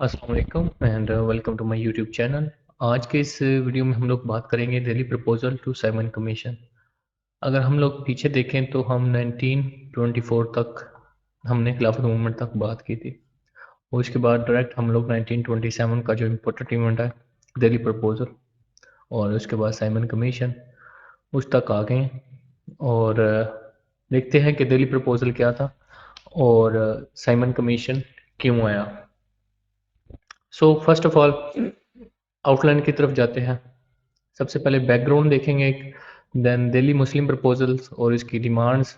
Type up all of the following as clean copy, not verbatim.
अस्सलाम वालेकुम and welcome to my YouTube channel. आज के इस वीडियो में हम लोग बात करेंगे Delhi proposal to Simon commission. अगर हम लोग पीछे देखें तो हम 1924 तक हमने खिलाफत मूवमेंट तक बात की थी और उसके बाद डायरेक्ट हम लोग 1927 का जो इम्पोर्टेंट इवेंट है दिल्ली प्रपोजल और उसके बाद साइमन कमीशन उस तक आ गए और देखते हैं कि दिल्ली प्रपोजल क्या था और साइमन कमीशन क्यों आया। So first of all outline की तरफ जाते हैं। सबसे पहले बैकग्राउंड देखेंगे, देन दिल्ली मुस्लिम प्रपोजल्स और इसकी डिमांड्स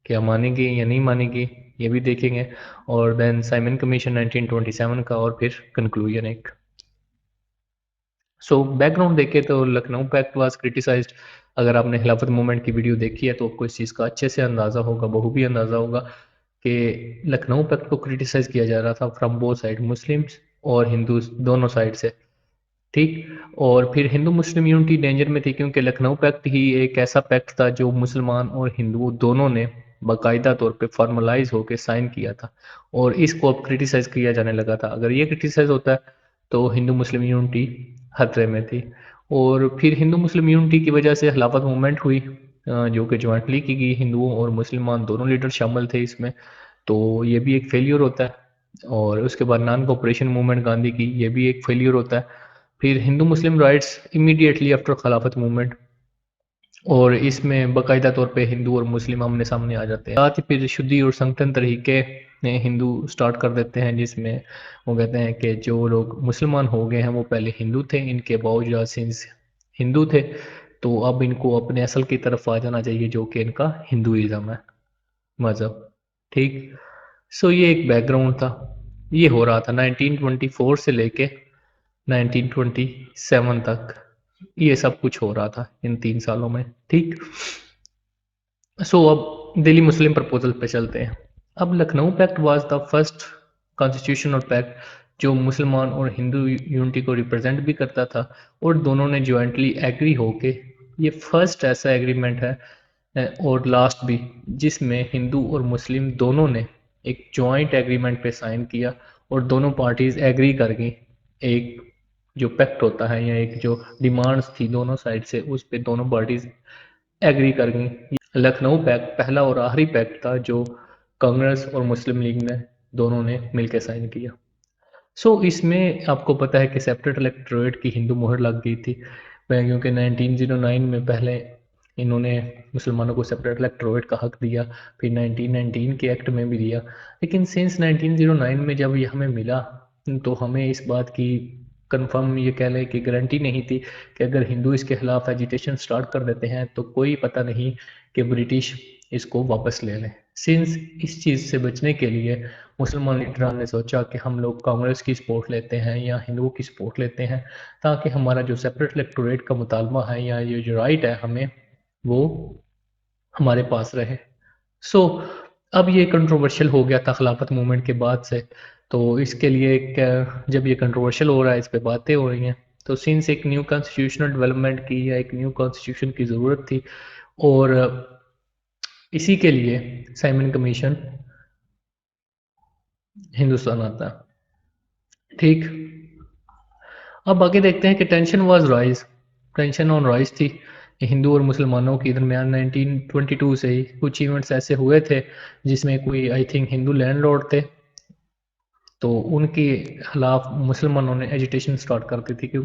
क्या मानेगी या नहीं मानेगी ये भी देखेंगे, और देन साइमन कमीशन 1927 का, और फिर कंक्लूजन एक। सो बैकग्राउंड देखें तो लखनऊ पैक्ट वाज क्रिटिसाइज्ड। अगर आपने खिलाफत मूवमेंट की वीडियो देखी है तो आपको इस चीज़ का अच्छे से अंदाज़ा होगा, बखूबी अंदाज़ा होगा कि लखनऊ पैक्ट को क्रिटिसाइज किया जा रहा था फ्रॉम बोथ साइड, मुस्लिम्स और हिंदूज दोनों साइड से। ठीक। और फिर हिंदू मुस्लिम यूनिटी डेंजर में थी क्योंकि लखनऊ पैक्ट ही एक ऐसा पैक्ट था जो मुसलमान और हिंदू दोनों ने बाकायदा तौर पे फॉर्मलाइज होकर साइन किया था, और इसको अब क्रिटिसाइज किया जाने लगा था। अगर ये क्रिटिसाइज होता है तो हिंदू मुस्लिम यूनिटी खतरे में थी। और फिर हिंदू मुस्लिम यूनिटी की वजह से खिलाफत मूवमेंट हुई, जो कि ज्वाइंटली की गई, हिंदुओं और मुसलमान दोनों लीडर शामिल थे इसमें। तो ये भी एक फेलियर होता है। और उसके बाद नॉन कोऑपरेशन मूवमेंट गांधी की, ये भी एक फेलियर होता है। फिर हिंदू मुस्लिम राइट्स इमीडिएटली आफ्टर खिलाफत मूवमेंट, और इसमें बाकायदा तौर पे हिंदू और मुस्लिम आमने सामने आ जाते हैं। साथ ही फिर शुद्धि और संगठन तरीके में हिंदू स्टार्ट कर देते हैं, जिसमें वो कहते हैं कि जो लोग मुसलमान हो गए हैं वो पहले हिंदू थे, इनके बावजूद सिंस हिंदू थे तो अब इनको अपने असल की तरफ आ जाना चाहिए जो कि इनका हिंदुइज्म है, मज़हब। ठीक। सो ये एक बैकग्राउंड था। ये हो रहा था 1924 से लेके 1927 तक, ये सब कुछ हो रहा था इन 3 सालों में। ठीक। सो अब दिल्ली मुस्लिम प्रपोजल पे चलते हैं। अब Lucknow pact was the first constitutional pact जो मुसलमान और हिंदू यूनिटी को रिप्रेजेंट भी करता था, और दोनों ने ज्वाइंटली एग्री होके, ये फर्स्ट ऐसा एग्रीमेंट है और लास्ट भी, जिसमें हिंदू और मुस्लिम दोनों ने एक जॉइंट एग्रीमेंट पे साइन किया और दोनों पार्टीज एग्री कर गई। एक जो पैक्ट होता है या एक जो डिमांड्स थी दोनों साइड से, उस पे दोनों पार्टीज एग्री कर गई। लखनऊ पैक्ट पहला और आखिरी पैक्ट था जो कांग्रेस और मुस्लिम लीग ने दोनों ने मिलकर साइन किया। इसमें आपको पता है कि सेपरेट इलेक्टोरेट की हिंदू मोहर लग गई थी, क्योंकि 1909 में पहले इन्होंने मुसलमानों को सेपरेट इलेक्टोरेट का हक दिया, फिर 1919 के एक्ट में भी दिया। लेकिन सिंस 1909 में जब ये हमें मिला तो हमें इस बात की कंफर्म ये कह लें कि गारंटी नहीं थी कि अगर हिंदू इसके खिलाफ एजिटेशन स्टार्ट कर देते हैं तो कोई पता नहीं कि ब्रिटिश इसको वापस ले लें। सिंस इस चीज़ से बचने के लिए मुसलमान लीडरान ने सोचा कि हम लोग कांग्रेस की सपोर्ट लेते हैं या हिंदुओं की सपोर्ट लेते हैं, ताकि हमारा जो सेपरेट इलेक्टोरेट का मुतालबा है या ये जो राइट है हमें, वो हमारे पास रहे। सो अब ये कंट्रोवर्शियल हो गया था खिलाफत मूवमेंट के बाद से। तो इसके लिए जब ये कंट्रोवर्शियल हो रहा है, इस पे बातें हो रही हैं, तो सिंस एक न्यू कॉन्स्टिट्यूशनल डेवलपमेंट की या एक न्यू कॉन्स्टिट्यूशन की ज़रूरत थी, और इसी के लिए साइमन कमीशन हिंदुस्तान आता है। ठीक। अब आगे देखते हैं कि tension was rise, tension on rise थी हिंदू और मुसलमानों के दरमियान। 1922 से ही कुछ इवेंट्स ऐसे हुए थे जिसमें कोई आई थिंक हिंदू लैंडलॉर्ड थे, तो उनके खिलाफ मुसलमानों ने एजिटेशन स्टार्ट कर दी थी,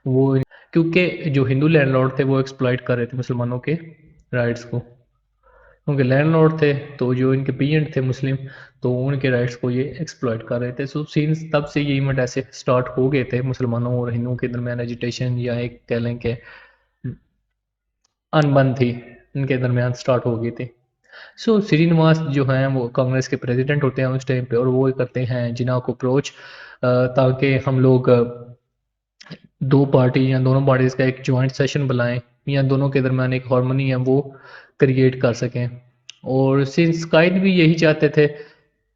वो क्योंकि जो हिंदू लैंडलॉर्ड थे वो एक्सप्लॉइट कर रहे थे मुसलमानों के राइट्स को। क्योंकि लैंडलॉर्ड थे तो जो इनके पीएंट थे मुस्लिम, तो उनके राइट्स को ये एक्सप्लॉइट कर रहे थे। सो सीन्स तब से ये इवेंट ऐसे स्टार्ट हो गए थे, मुसलमानों और हिंदुओं के दरमियान एजिटेशन या एक कह लें कि अनबन थी इनके दरमियान स्टार्ट हो गई थी। श्रीनिवास जो हैं वो कांग्रेस के प्रेसिडेंट होते हैं उस टाइम पे, और वो करते हैं जिना को अप्रोच, ताकि हम लोग दो पार्टी या दोनों पार्टीज का एक ज्वाइंट सेशन बुलाएं या दोनों के दरमियान एक हार्मनी है वो क्रिएट कर सकें। और सिंस कायद भी यही चाहते थे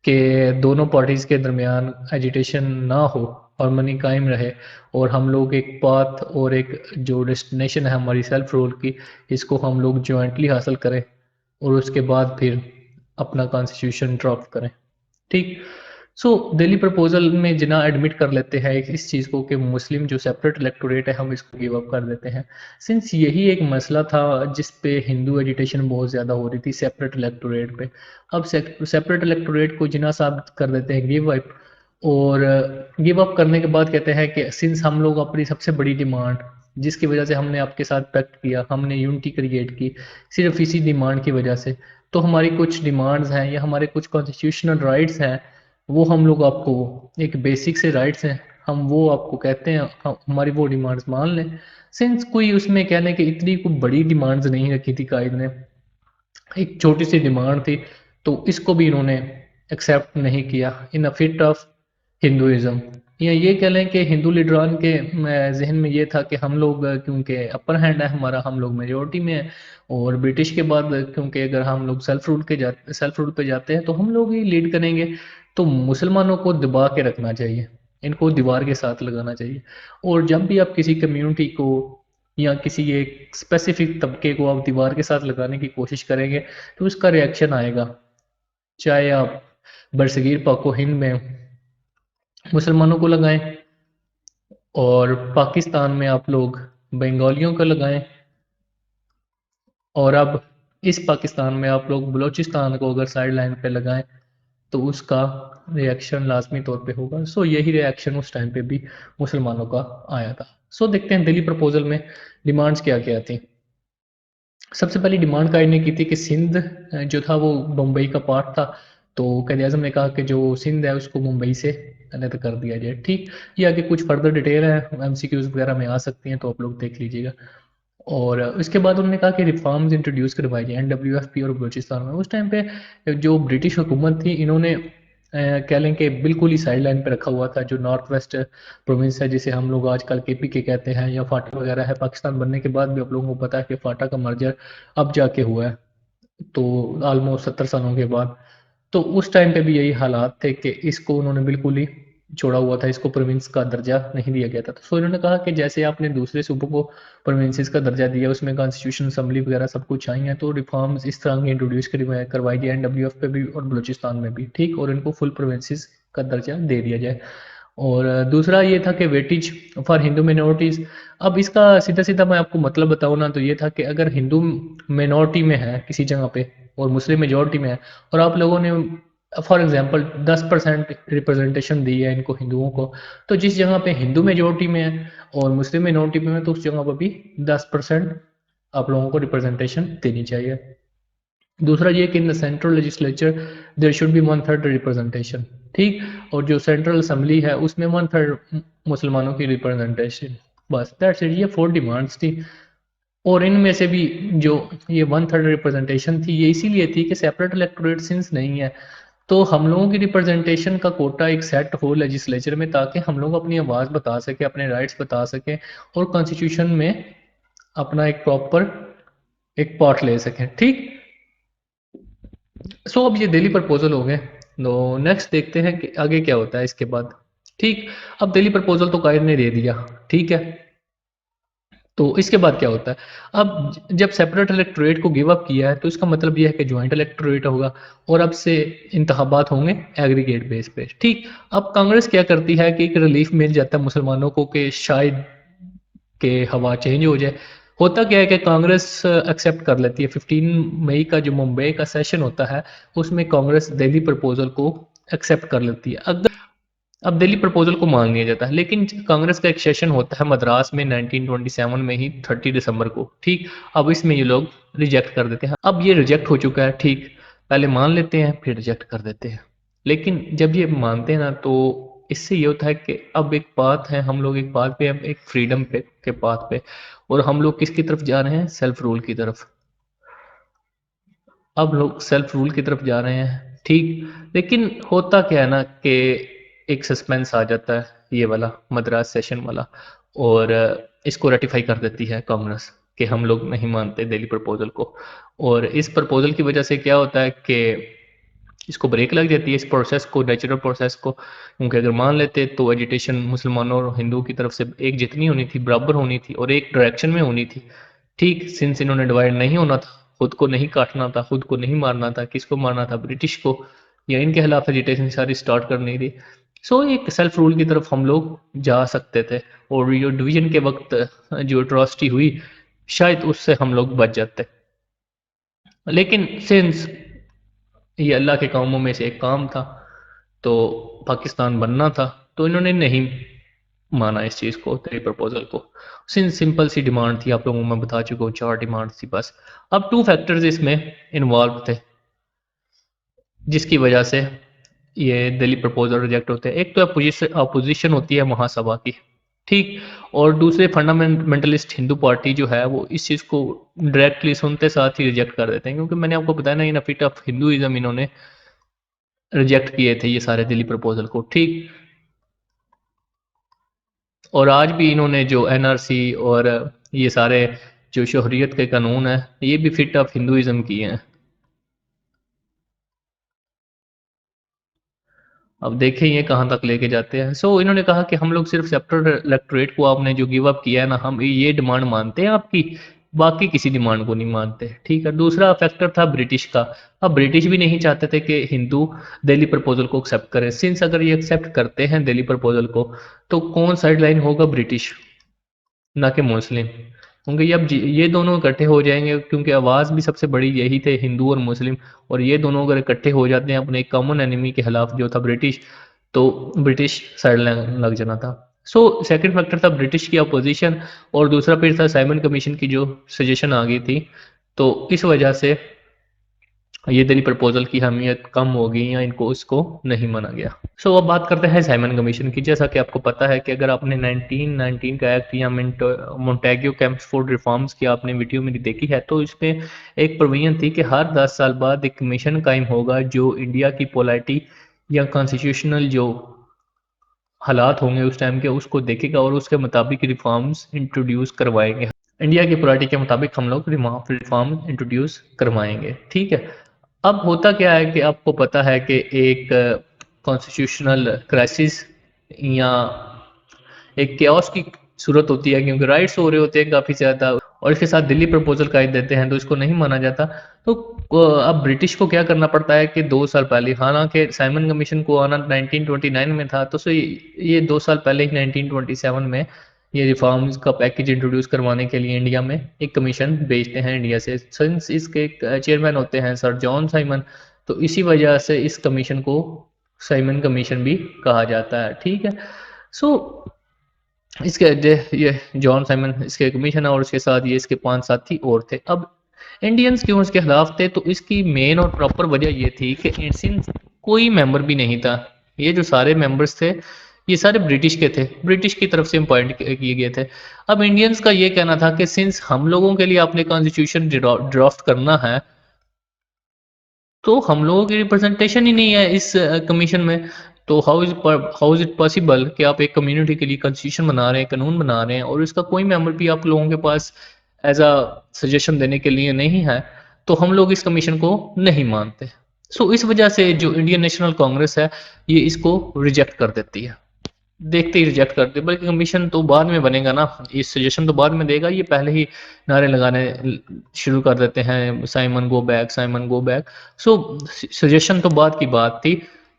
कि दोनों पार्टीज के दरमियान एजिटेशन ना हो, हार्मनी कायम रहे, और हम लोग एक पाथ और एक जो डेस्टिनेशन है हमारी सेल्फ रूल की, इसको हम लोग ज्वाइंटली हासिल करें और उसके बाद फिर अपना कॉन्स्टिट्यूशन ड्राफ्ट करें। ठीक। सो दिल्ली प्रपोजल में जिना एडमिट कर लेते हैं इस चीज़ को कि मुस्लिम जो सेपरेट इलेक्टोरेट है हम इसको गिव अप कर देते हैं। सिंस यही एक मसला था जिस पे हिंदू एजिटेशन बहुत ज़्यादा हो रही थी सेपरेट इलेक्टोरेट पे। अब सेपरेट इलेक्टोरेट को जिना साहब कर देते हैं गिव अप, और गिव अप करने के बाद कहते हैं कि सिंस हम लोग अपनी सबसे बड़ी डिमांड जिसकी वजह से हमने आपके साथ पैक्ट किया, हमने यूनिटी क्रिएट की सिर्फ इसी डिमांड की वजह से, तो हमारी कुछ डिमांड्स हैं या हमारे कुछ कॉन्स्टिट्यूशनल राइट्स हैं, वो हम लोग आपको एक बेसिक से राइट्स हैं, हम वो आपको कहते हैं हमारी वो डिमांड्स मान लें। सिंस कोई उसमें कहने की इतनी कोई बड़ी डिमांड्स नहीं रखी थी कायद ने, एक छोटी सी डिमांड थी, तो इसको भी इन्होंने एक्सेप्ट नहीं किया इन अ फिट ऑफ हिंदुइज्म। या ये कह लें कि हिंदू लीडरान के जहन में ये था कि हम लोग क्योंकि अपर हैंड है हमारा, हम लोग मेजोरिटी में है, और ब्रिटिश के बाद क्योंकि अगर हम लोग सेल्फ रूल पे जाते हैं तो हम लोग ही लीड करेंगे, तो मुसलमानों को दबा के रखना चाहिए, इनको दीवार के साथ लगाना चाहिए। और जब भी आप किसी कम्युनिटी को या किसी एक स्पेसिफिक तबके को आप दीवार के साथ लगाने की कोशिश करेंगे तो उसका रिएक्शन आएगा, चाहे आप बरसगीर पाको हिंद में मुसलमानों को लगाएं और पाकिस्तान में आप लोग बंगालियों को लगाएं, और अब इस पाकिस्तान में आप लोग बलूचिस्तान को अगर साइड लाइन पे लगाएं तो उसका रिएक्शन लाजमी तौर पे होगा। सो यही रिएक्शन उस टाइम पे भी मुसलमानों का आया था। सो देखते हैं दिल्ली प्रपोजल में डिमांड्स क्या क्या थी। सबसे पहली डिमांड कायद ने की थी कि सिंध जो था वो मुंबई का पार्ट था, तो कायद आज़म ने कहा कि जो सिंध है उसको मुंबई से अलग कर दिया जाए। ठीक, ये आगे कुछ फर्दर डिटेल है एमसीक्यूज वगैरह में आ सकती हैं, तो आप लोग देख लीजिएगा। और इसके बाद उन्होंने कहा कि रिफॉर्म्स इंट्रोड्यूस करवाई जाए एनडब्ल्यूएफपी और बलूचिस्तान में। उस टाइम पे जो ब्रिटिश हुकूमत थी इन्होंने कह लें कि बिल्कुल ही साइड लाइन पे रखा हुआ था जो नॉर्थ वेस्ट प्रोविंस है, जिसे हम लोग आजकल केपी के कहते हैं, या फाटा वगैरह है। पाकिस्तान बनने के बाद भी आप लोगों को पता है कि फाटा का मर्जर अब जाके हुआ है, तो ऑलमोस्ट 70 सालों के बाद। तो उस टाइम पे भी यही हालात थे कि इसको उन्होंने बिल्कुल ही छोड़ा हुआ था, इसको प्रोविंस का दर्जा नहीं दिया गया था। तो सो इन्होंने कहा कि जैसे आपने दूसरे सूबों को प्रोविंसेस का दर्जा दिया, उसमें कॉन्स्टिट्यूशन असेंबली वगैरह सब कुछ आई है, तो रिफॉर्म्स इस तरह की इंट्रोड्यूस करवाई जाए एनडब्ल्यूएफ पे भी और बलूचिस्तान में भी। ठीक, और इनको फुल प्रोविंसेस का दर्जा दे दिया जाए। और दूसरा ये था कि वेटेज फॉर हिंदू मिनोरिटीज़। अब इसका सीधा सीधा मैं आपको मतलब बताऊँ ना, तो ये था कि अगर हिंदू मिनोरिटी में है किसी जगह पे और मुस्लिम मेजोरिटी में है, और आप लोगों ने फॉर एग्जांपल 10% रिप्रेजेंटेशन दी है इनको हिंदुओं को, तो जिस जगह पे हिंदू मेजोरिटी में है और मुस्लिम मिनोरिटी में है तो उस जगह पर भी 10% आप लोगों को रिप्रेजेंटेशन देनी चाहिए। दूसरा ये कि in the central legislature there should be 1/3 representation. ठीक, और जो सेंट्रल असेंबली है उसमें 1/3 मुसलमानों की रिप्रेजेंटेशन। बस दैट्स इट, ये 4 डिमांड्स थी। और इनमें से भी जो ये 1/3 रिप्रेजेंटेशन थी ये इसीलिए थी कि सेपरेट इलेक्टोरेट सिंस नहीं है, तो हम लोगों की रिप्रेजेंटेशन का कोटा एक सेट हो लेजिस्लेचर में, ताकि हम लोग अपनी आवाज़ बता सकें, अपने राइट्स बता सकें, और कॉन्स्टिट्यूशन में अपना एक प्रॉपर एक पार्ट ले सकें। ठीक, सो अब ये दिल्ली प्रपोजल हो गए, तो नेक्स्ट देखते हैं कि आगे क्या होता है इसके बाद। ठीक, अब दिल्ली प्रपोजल तो कायद ने दे दिया, ठीक है, तो इसके बाद क्या होता है। अब जब सेपरेट इलेक्टोरेट को गिव अप किया है तो इसका मतलब यह है कि ज्वाइंट इलेक्टोरेट होगा, और अब से इंतखाबात होंगे एग्रीगेट बेस पे। ठीक, अब कांग्रेस क्या करती है कि एक रिलीफ मिल जाता है मुसलमानों को कि शायद के हवा चेंज हो जाए। होता क्या है कि कांग्रेस एक्सेप्ट कर लेती है। 15 मई का जो मुंबई का सेशन होता है उसमें कांग्रेस दिल्ली प्रपोजल को एक्सेप्ट कर लेती है। अगर अब दिल्ली प्रपोजल को मान लिया जाता है, लेकिन कांग्रेस का एक सेशन होता है मद्रास में 1927 में ही 30 दिसंबर को। ठीक, अब इसमें ये लोग रिजेक्ट कर देते हैं। अब ये रिजेक्ट हो चुका है, ठीक, पहले मान लेते हैं फिर रिजेक्ट कर देते हैं। लेकिन जब ये मानते हैं ना, तो इससे ये होता है कि अब एक बात है, हम लोग एक बात पे, हम एक फ्रीडम पे के बात पे, और हम लोग किसकी तरफ जा रहे हैं, सेल्फ रूल की तरफ। अब लोग सेल्फ रूल की तरफ जा रहे हैं। ठीक, लेकिन होता क्या है ना कि एक सस्पेंस आ जाता है, ये वाला मद्रास सेशन वाला, और इसको रेटिफाई कर देती है कांग्रेस कि हम लोग नहीं मानते दिल्ली प्रपोजल को। और इस प्रपोजल की वजह से क्या होता है कि इसको ब्रेक लग जाती है, इस प्रोसेस को, नेचुरल प्रोसेस को, क्योंकि अगर मान लेते तो एजिटेशन मुसलमानों और हिंदुओं की तरफ से एक जितनी होनी थी बराबर होनी थी और एक डायरेक्शन में होनी थी। ठीक, सिंस इन्होंने डिवाइड नहीं होना था, खुद को नहीं काटना था, खुद को नहीं मारना था, किसको मारना था, ब्रिटिश को, या इनके खिलाफ एजिटेशन सारी स्टार्ट करनी थी। सो एक सेल्फ रूल की तरफ हम लोग जा सकते थे और जो डिवीजन के वक्त जो अट्रॉसिटी हुई शायद उससे हम लोग बच जाते। लेकिन सिंस ये अल्लाह के कामों में से एक काम था, तो पाकिस्तान बनना था, तो इन्होंने नहीं माना इस चीज़ को, तेरी प्रपोजल को। सिंपल सी डिमांड थी, आप लोगों को मैं बता चुका हूँ, 4 डिमांड थी बस। अब 2 फैक्टर्स इसमें इन्वॉल्व थे जिसकी वजह से ये दिल्ली प्रपोजल रिजेक्ट होते हैं। एक तो अपोजिशन होती है महासभा की, ठीक, और दूसरे फंडामेंटलिस्ट हिंदू पार्टी जो है वो इस चीज़ को डायरेक्टली सुनते साथ ही रिजेक्ट कर देते हैं, क्योंकि मैंने आपको बताया ना, इन फिट ऑफ हिंदुइज्म इन्होंने रिजेक्ट किए थे ये सारे दिल्ली प्रपोजल को, ठीक। और आज भी इन्होंने जो एनआरसी और ये सारे जो शोहरियत के कानून है ये भी फिट ऑफ हिंदुइज्म किए हैं। अब देखें ये कहाँ तक लेके जाते हैं। सो इन्होंने कहा कि हम लोग सिर्फ सेक्टर इलेक्टोरेट को आपने जो गिव अप किया है ना, हम ये डिमांड मानते हैं आपकी, बाकी किसी डिमांड को नहीं मानते, ठीक है। दूसरा फैक्टर था ब्रिटिश का। अब ब्रिटिश भी नहीं चाहते थे कि हिंदू दिल्ली प्रपोजल को एक्सेप्ट करें। सिंस अगर ये एक्सेप्ट करते हैं दिल्ली प्रपोजल को, तो कौन साइड लाइन होगा? ब्रिटिश, ना कि मुस्लिम। क्योंकि ये दोनों इकट्ठे हो जाएंगे, क्योंकि आवाज़ भी सबसे बड़ी यही थे, हिंदू और मुस्लिम, और ये दोनों अगर इकट्ठे हो जाते हैं अपने एक कॉमन एनिमी के खिलाफ जो था ब्रिटिश, तो ब्रिटिश साइड लग जाना था। सो सेकंड फैक्टर था ब्रिटिश की अपोजिशन, और दूसरा फिर था साइमन कमीशन की जो सजेशन आ गई थी। तो इस वजह से ये दिल्ली प्रपोजल की अहमियत कम हो गई या इनको उसको नहीं माना गया। सो अब बात करते हैं साइमन कमीशन की। जैसा कि आपको पता है कि अगर आपने 1919 का एक्ट या मोंटेग्यू कैम्पफोर्ड रिफॉर्म्स की आपने वीडियो मेरी देखी है, तो इसमें एक प्रोविजन थी कि हर 10 साल बाद एक कमीशन कायम होगा जो इंडिया की पॉलिटी या कॉन्स्टिट्यूशनल जो हालात होंगे उस टाइम के उसको देखेगा और उसके मुताबिक रिफॉर्म्स इंट्रोड्यूस करवाएंगे। इंडिया की पॉलिटी के मुताबिक हम लोग रिफॉर्म इंट्रोड्यूस करवाएंगे, ठीक है। अब होता क्या है कि आपको पता है कि एक कॉन्स्टिट्यूशनल क्राइसिस या एक केओस की सूरत होती है, क्योंकि राइट्स हो रहे होते हैं काफ़ी ज़्यादा, और इसके साथ दिल्ली प्रपोजल कायद देते हैं तो इसको नहीं माना जाता। तो अब ब्रिटिश को क्या करना पड़ता है कि 2 साल पहले, हालांकि साइमन कमीशन को आना 1929 में था, तो ये 2 साल पहले ही 1927 में ये रिफॉर्म्स का पैकेज इंट्रोड्यूस करवाने के लिए इंडिया में एक कमीशन भेजते हैं इंडिया से। सिंस इसके चेयरमैन होते हैं सर जॉन साइमन, तो इसी वजह से इस कमीशन को साइमन कमीशन भी कहा जाता है, ठीक है। सो इसके ये जॉन साइमन इसके कमीशन और उसके साथ ये इसके 5 साथी और थे। अब इंडियंस क्यों इसके खिलाफ थे, तो इसकी मेन और प्रॉपर वजह ये थी कि सिंस कोई मेंबर भी नहीं था, ये जो सारे मेंबर्स थे ये सारे ब्रिटिश के थे, ब्रिटिश की तरफ से अपॉइंट किए गए थे। अब इंडियंस का ये कहना था कि सिंस हम लोगों के लिए आपने कॉन्स्टिट्यूशन ड्राफ्ट करना है, तो हम लोगों की रिप्रेजेंटेशन ही नहीं है इस कमीशन में। तो हाउ इज इट पॉसिबल कि आप एक कम्युनिटी के लिए कॉन्स्टिट्यूशन बना रहे हैं, कानून बना रहे हैं, और इसका कोई मेंबर भी आप लोगों के पास एज अ सजेशन देने के लिए नहीं है, तो हम लोग इस कमीशन को नहीं मानते। सो इस वजह से जो इंडियन नेशनल कांग्रेस है ये इसको रिजेक्ट कर देती है, देखते ही रिजेक्ट कर दे। बल्कि कमीशन तो बाद में बनेगा ना, ये सजेशन तो बाद में देगा, ये पहले ही नारे लगाने शुरू कर देते हैं, Simon go back, Simon go back. So suggestion तो बाद की बात थी,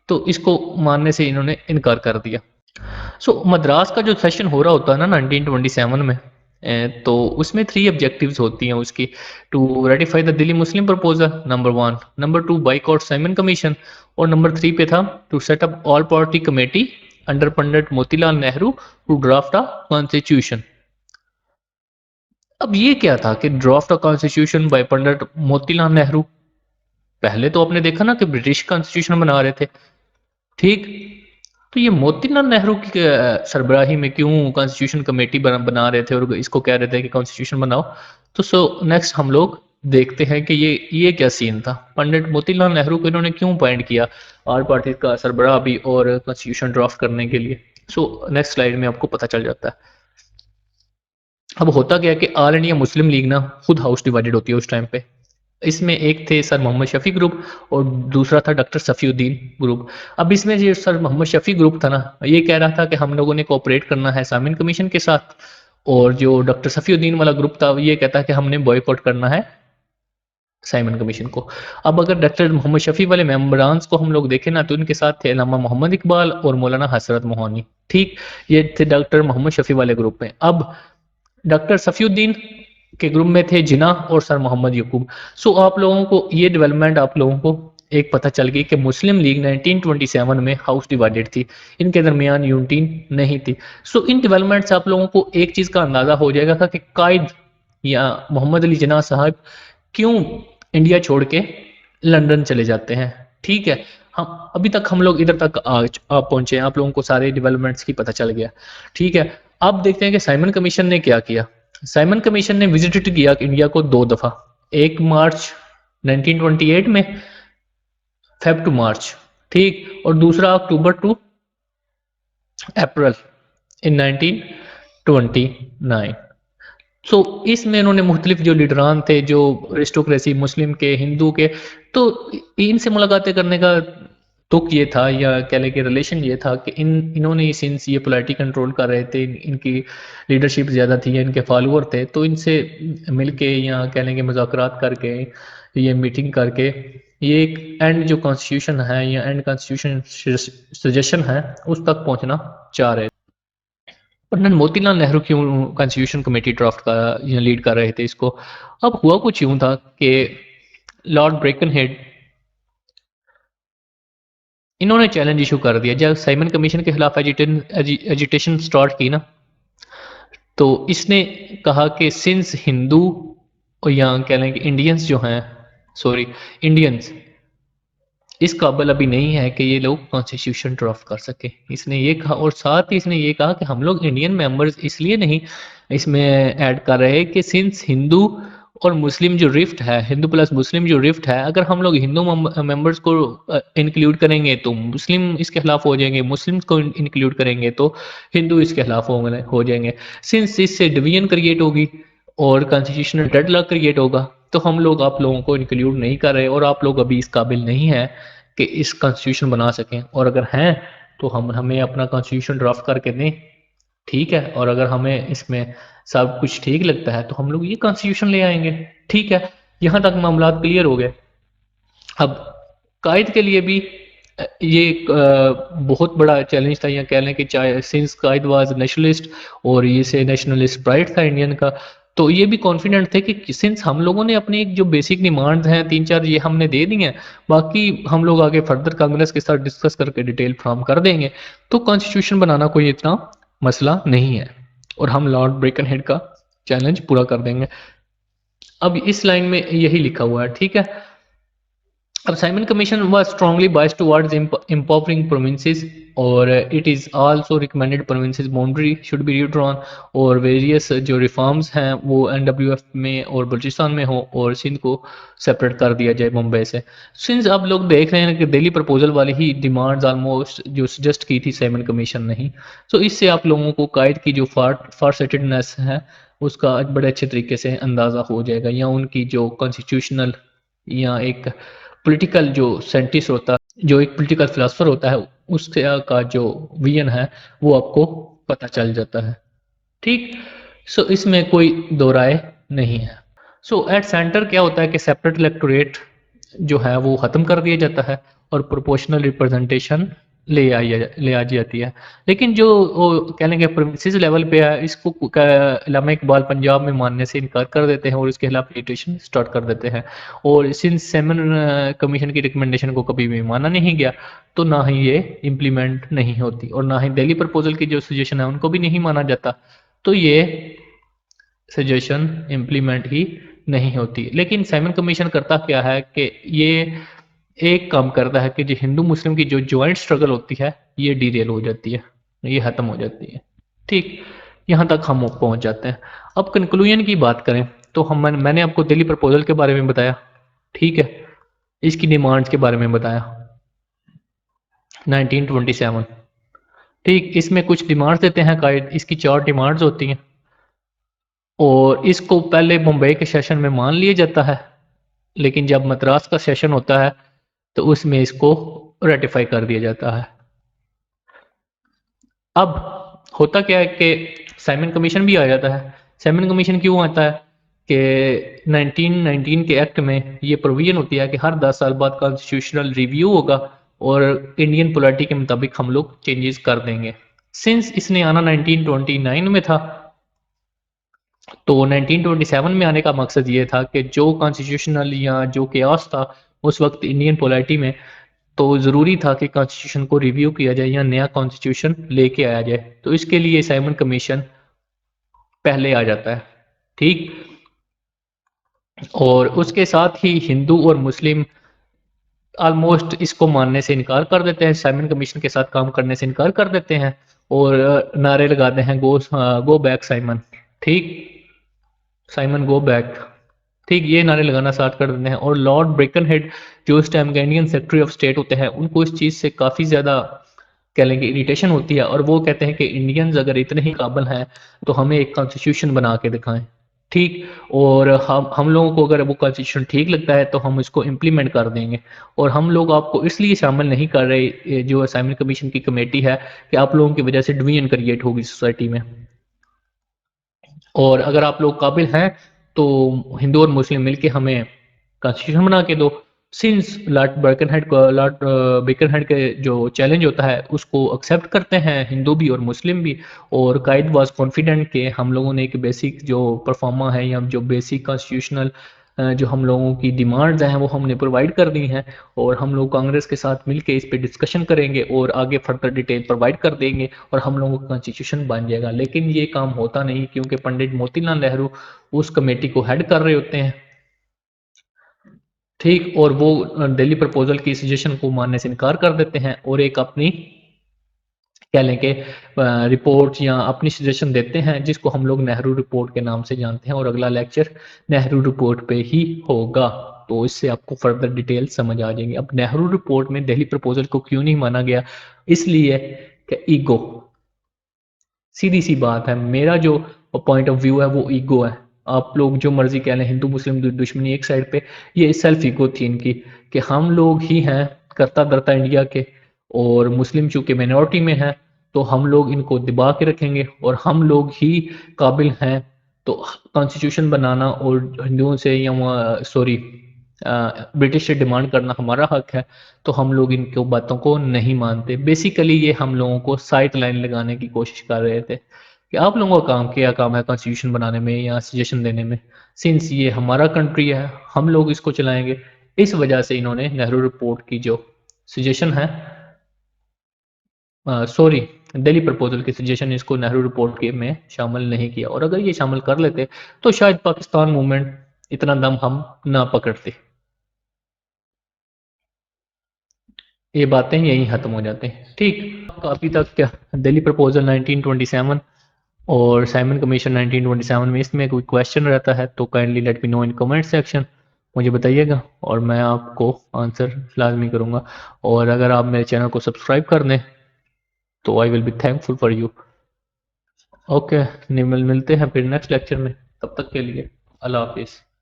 तो इसको मानने से इन्होंने इनकार कर दिया। सो मद्रास का जो सेशन हो रहा होता है ना 1927 में, तो उसमें 3 ऑब्जेक्टिव्स होती हैं उसकी। To ratify the Delhi Muslim proposal, number 1, number 2 boycott Simon commission, और नंबर 3 पे था to set up all party committee under Pandit Motilal Nehru to draft a constitution. अब ये क्या था कि draft a constitution by Pandit Motilal Nehru? पहले तो आपने देखा ना कि ब्रिटिश कॉन्स्टिट्यूशन बना रहे थे, ठीक। तो ये मोतीलाल नेहरू की सरबराही में क्यों कॉन्स्टिट्यूशन कमेटी बना रहे थे और इसको कह रहे थे कि कॉन्स्टिट्यूशन बनाओ? तो नेक्स्ट हम लोग देखते हैं कि ये क्या सीन था। पंडित मोतीलाल नेहरू को इन्होंने क्यों अपॉइंट किया ऑल पार्टी का सरबराह भी और कॉन्स्टिट्यूशन ड्राफ्ट करने के लिए? नेक्स्ट स्लाइड में आपको पता चल जाता है। अब होता क्या है कि ऑल इंडिया मुस्लिम लीग ना खुद हाउस डिवाइडेड होती है उस टाइम पे। इसमें एक थे सर मोहम्मद शफी ग्रुप और दूसरा था डॉक्टर सफीउद्दीन ग्रुप। अब इसमें जो सर मोहम्मद शफी ग्रुप था ना, ये कह रहा था कि हम लोगों ने कोऑपरेट करना है सामिन कमीशन के साथ, और जो डॉक्टर सफीउद्दीन वाला ग्रुप था ये कहता है कि हमने बॉयकॉट करना है साइमन कमीशन को। अब अगर डॉक्टर मोहम्मद शफी वाले मेंबरान्स को हम लोग देखें ना, तो इनके साथ थे अल्लामा मोहम्मद इकबाल और मौलाना हसरत मोहानी। ठीक, ये थे डॉक्टर मोहम्मद शफी वाले ग्रुप में। अब डॉक्टर सफीउद्दीन के ग्रुप में थे जिना और सर मोहम्मद यकूब। सो आप लोगों को ये डेवलपमेंट आप लोगों को एक पता चल गई कि मुस्लिम लीग 1927 में हाउस डिवाइडेड थी, इनके दरमियान यूनिटी नहीं थी। सो इन डेवलपमेंट से आप लोगों को एक चीज़ का अंदाज़ा हो जाएगा था कि कायद या मोहम्मद अली जिना साहब क्यों इंडिया छोड़ के लंदन चले जाते हैं। ठीक है, हम अभी तक हम लोग इधर तक आ पहुंचे हैं, आप लोगों को सारे डेवलपमेंट्स की पता चल गया। ठीक है, अब देखते हैं कि साइमन कमीशन ने क्या किया। साइमन कमीशन ने विजिट किया इंडिया को 2 दफा, एक मार्च 1928 में, फेब टू मार्च, ठीक, और दूसरा अक्टूबर टू अप्रैल इन 1929। सो इसमें इन्होंने मुख्तलिफ जो लीडरान थे, जो एरिस्टोक्रेसी मुस्लिम के, हिंदू के, तो इनसे मुलाकातें करने का तुक ये था, या कह लें कि रिलेशन ये था कि इन्होंने सिंस ये पोलिटिक कंट्रोल कर रहे थे, इनकी लीडरशिप ज़्यादा थी या इनके फॉलोअर थे, तो इनसे मिल के या कह लें कि मुज़ाकरात करके, ये मीटिंग करके, ये एक एंड जो कॉन्स्टिट्यूशन है या एंड कॉन्स्टिट्यूशन सजेशन है उस तक पहुंचना चाह रहे थे। पंडित मोतीलाल नेहरू क्यों कॉन्स्टिट्यूशन कमेटी ड्राफ्ट का लीड कर रहे थे इसको? अब हुआ कुछ यूं था कि लॉर्ड ब्रेकनहेड, इन्होंने चैलेंज इशू कर दिया जब साइमन कमीशन के खिलाफ एजिटेशन स्टार्ट की ना, तो इसने कहा कि सिंस हिंदू या कह लें कि इंडियंस जो हैं, सॉरी इंडियंस इस काबिल अभी नहीं है कि ये लोग कॉन्स्टिट्यूशन ड्राफ्ट कर सके, इसने ये कहा। और साथ ही इसने ये कहा कि हम लोग इंडियन मेंबर्स इसलिए नहीं इसमें ऐड कर रहे कि सिंस हिंदू और मुस्लिम जो रिफ्ट है, हिंदू प्लस मुस्लिम जो रिफ्ट है, अगर हम लोग हिंदू मेंबर्स को इंक्लूड करेंगे तो मुस्लिम इसके खिलाफ हो जाएंगे, मुस्लिम को इंक्लूड करेंगे तो हिंदू इसके खिलाफ हो जाएंगे। सिंस इससे डिवीजन क्रिएट होगी और कॉन्स्टिट्यूशनल डेडलॉक क्रिएट होगा, तो हम लोग आप लोगों को इंक्लूड नहीं कर रहे, और आप लोग अभी इस काबिल नहीं है कि इस कॉन्स्टिट्यूशन बना सकें, और अगर हैं तो हमें अपना कॉन्स्टिट्यूशन ड्राफ्ट करके दें। ठीक है, और अगर हमें इसमें सब कुछ ठीक लगता है तो हम लोग ये कॉन्स्टिट्यूशन ले आएंगे। ठीक है, यहाँ तक मामला क्लियर हो गए। अब कायद के लिए भी ये एक बहुत बड़ा चैलेंज था, या कह लें कि चाहे सिंस कायद वाज नेशनलिस्ट और ये से नेशनलिस्ट प्राइड था इंडियन का, तो ये भी कॉन्फिडेंट थे कि सिंस हम लोगों ने अपनी एक जो बेसिक डिमांड्स हैं 3-4 ये हमने दे दी हैं, बाकी हम लोग आगे फर्दर कांग्रेस के साथ डिस्कस करके डिटेल फॉर्म कर देंगे, तो कॉन्स्टिट्यूशन बनाना कोई इतना मसला नहीं है, और हम लॉर्ड ब्रेकनहेड का चैलेंज पूरा कर देंगे। अब इस लाइन में यही लिखा हुआ है। ठीक है, अब Simon commission was strongly biased towards empowering provinces, और it is also recommended provinces boundary should be redrawn, और वेरियस जो रिफॉर्म्स हैं वो NWF में और बलूचिस्तान में हो, और सिंध को सेपरेट कर दिया जाए मुंबई से। सिंस आप लोग देख रहे हैं कि दिल्ली प्रपोजल वाली ही डिमांड्स ऑलमोस्ट जो सजेस्ट की थी साइमन कमीशन ने ही। सो इससे आप लोगों को कायद की जो फार सेटेडनेस है उसका बड़े अच्छे तरीके से अंदाज़ा हो जाएगा, या उनकी जो कॉन्स्टिट्यूशनल या एक पॉलिटिकल जो साइंटिस्ट होता है, जो एक पॉलिटिकल फिलोसफर होता है, उसके का जो विजन है वो आपको पता चल जाता है। ठीक, सो इसमें कोई दो राय नहीं है। सो एट सेंटर क्या होता है कि सेपरेट इलेक्टोरेट जो है वो ख़त्म कर दिया जाता है और प्रोपोर्शनल रिप्रेजेंटेशन ले आ जाती है। लेकिन जो वो कह लेंगे प्रोविंसेस लेवल पे है, इसको अल्लामा इकबाल पंजाब में मानने से इनकार कर देते हैं और इसके खिलाफ लिटिगेशन स्टार्ट कर देते हैं। और सिंस सेमन कमीशन की रिकमेंडेशन को कभी भी माना नहीं गया, तो ना ही ये इम्प्लीमेंट नहीं होती, और ना ही दिल्ली प्रपोजल की जो सजेशन है उनको भी नहीं माना जाता, तो ये सजेशन इम्प्लीमेंट ही नहीं होती। लेकिन साइमन कमीशन करता क्या है कि ये एक काम करता है कि जो हिंदू मुस्लिम की जो ज्वाइंट स्ट्रगल होती है ये डीरेल हो जाती है, ये ख़त्म हो जाती है। ठीक, यहाँ तक हम पहुँच जाते हैं। अब कंक्लूजन की बात करें तो मैंने आपको दिल्ली प्रपोजल के बारे में बताया। ठीक है, इसकी डिमांड्स के बारे में बताया 1927। ठीक, इसमें कुछ डिमांड्स देते हैं कायद, इसकी 4 डिमांड्स होती हैं, और इसको पहले मुंबई के सेशन में मान लिया जाता है, लेकिन जब मद्रास का सेशन होता है तो उसमें इसको रेटिफाई कर दिया जाता है। अब होता क्या है कि साइमन कमीशन भी आ जाता है। साइमन कमीशन क्यों आता है कि 1919 के एक्ट में ये प्रोविजन होती है कि हर 10 साल बाद कॉन्स्टिट्यूशनल रिव्यू होगा और इंडियन पॉलिटी के मुताबिक हम लोग चेंजेस कर देंगे। सिंस इसने आना 1929 में था, तो 1927 में आने का मकसद ये था कि जो कॉन्स्टिट्यूशनल या जो केओस था उस वक्त इंडियन पॉलिटी में, तो ज़रूरी था कि कॉन्स्टिट्यूशन को रिव्यू किया जाए या नया कॉन्स्टिट्यूशन लेके आया जाए। तो इसके लिए साइमन कमीशन पहले आ जाता है, ठीक। और उसके साथ ही हिंदू और मुस्लिम ऑलमोस्ट इसको मानने से इनकार कर देते हैं, साइमन कमीशन के साथ काम करने से इनकार कर देते हैं और नारे लगाते हैं गो बैक साइमन, ठीक, साइमन गो बैक, ठीक, ये नारे लगाना स्टार्ट कर देते हैं। और लॉर्ड ब्रेकनहेड जो इस टाइम के इंडियन सेक्रेटरी ऑफ स्टेट होते हैं, उनको इस चीज़ से काफ़ी ज़्यादा कह लेंगे इरिटेशन होती है और वो कहते हैं कि इंडियंस अगर इतने ही काबिल हैं तो हमें एक कॉन्स्टिट्यूशन बना के दिखाएं, ठीक। और हम लोगों को अगर वो कॉन्स्टिट्यूशन ठीक लगता है तो हम इसको इम्प्लीमेंट कर देंगे। और हम लोग आपको इसलिए शामिल नहीं कर रहे, जो असाइनमेंट कमीशन की कमेटी है, कि आप लोगों की वजह से डिवीजन क्रिएट होगी सोसाइटी में। और अगर आप लोग काबिल हैं तो हिंदू और मुस्लिम मिलके हमें कॉन्स्टिट्यूशन बना के दो। सिंस लॉर्ड बेकनहेड के जो चैलेंज होता है उसको एक्सेप्ट करते हैं हिंदू भी और मुस्लिम भी। और काइद वाज कॉन्फिडेंट कि हम लोगों ने एक बेसिक जो परफॉर्मा है या जो बेसिक कॉन्स्टिट्यूशनल जो हम लोगों की डिमांड्स हैं वो हमने प्रोवाइड कर दी हैं। और हम लोग कांग्रेस के साथ मिलके इस पे डिस्कशन करेंगे और आगे फर्दर डिटेल प्रोवाइड कर देंगे और हम लोगों का कॉन्स्टिट्यूशन बन जाएगा। लेकिन ये काम होता नहीं क्योंकि पंडित मोतीलाल नेहरू उस कमेटी को हेड कर रहे होते हैं, ठीक। और वो दिल्ली प्रपोजल की सजेशन को मानने से इनकार कर देते हैं और एक अपनी कह लें कि रिपोर्ट या अपनी सजेशन देते हैं जिसको हम लोग नेहरू रिपोर्ट के नाम से जानते हैं। और अगला लेक्चर नेहरू रिपोर्ट पे ही होगा, तो इससे आपको फर्दर डिटेल समझ आ जाएंगे। अब नेहरू रिपोर्ट में दिल्ली प्रपोजल को क्यों नहीं माना गया, इसलिए कि ईगो, सीधी सी बात है। मेरा जो पॉइंट ऑफ व्यू है वो ईगो है। आप लोग जो मर्जी कह लें, हिंदू मुस्लिम दुश्मनी एक साइड पे, ये सेल्फ ईगो थी इनकी कि हम लोग ही हैं करता धरता इंडिया के और मुस्लिम चूंकि माइनॉरिटी में है तो हम लोग इनको दबा के रखेंगे और हम लोग ही काबिल हैं। तो कॉन्स्टिट्यूशन बनाना और हिंदुओं से या सॉरी ब्रिटिश से डिमांड करना हमारा हक है, तो हम लोग इनकी बातों को नहीं मानते। बेसिकली ये हम लोगों को साइड लाइन लगाने की कोशिश कर रहे थे कि आप लोगों का काम क्या काम है कॉन्स्टिट्यूशन बनाने में या सजेशन देने में, सिंस ये हमारा कंट्री है हम लोग इसको चलाएंगे। इस वजह से इन्होंने नेहरू रिपोर्ट की जो सजेशन है, सॉरी, दिल्ली प्रपोजल की सजेशन, इसको नेहरू रिपोर्ट के में शामिल नहीं किया। और अगर ये शामिल कर लेते तो शायद पाकिस्तान मूवमेंट इतना दम हम ना पकड़ते। ये बातें यहीं खत्म हो जाते हैं, ठीक। अभी तक क्या दिल्ली प्रपोजल 1927 और साइमन कमीशन 1927 में इसमें कोई क्वेश्चन रहता है तो kindly let me know in comment section, मुझे बताइएगा और मैं आपको आंसर लाजमी करूँगा। और अगर आप मेरे चैनल को सब्सक्राइब कर दें तो I will be thankful for you. Okay, मिलते हैं फिर नेक्स्ट लेक्चर में, तब तक के लिए अल्लाह हाफिज़।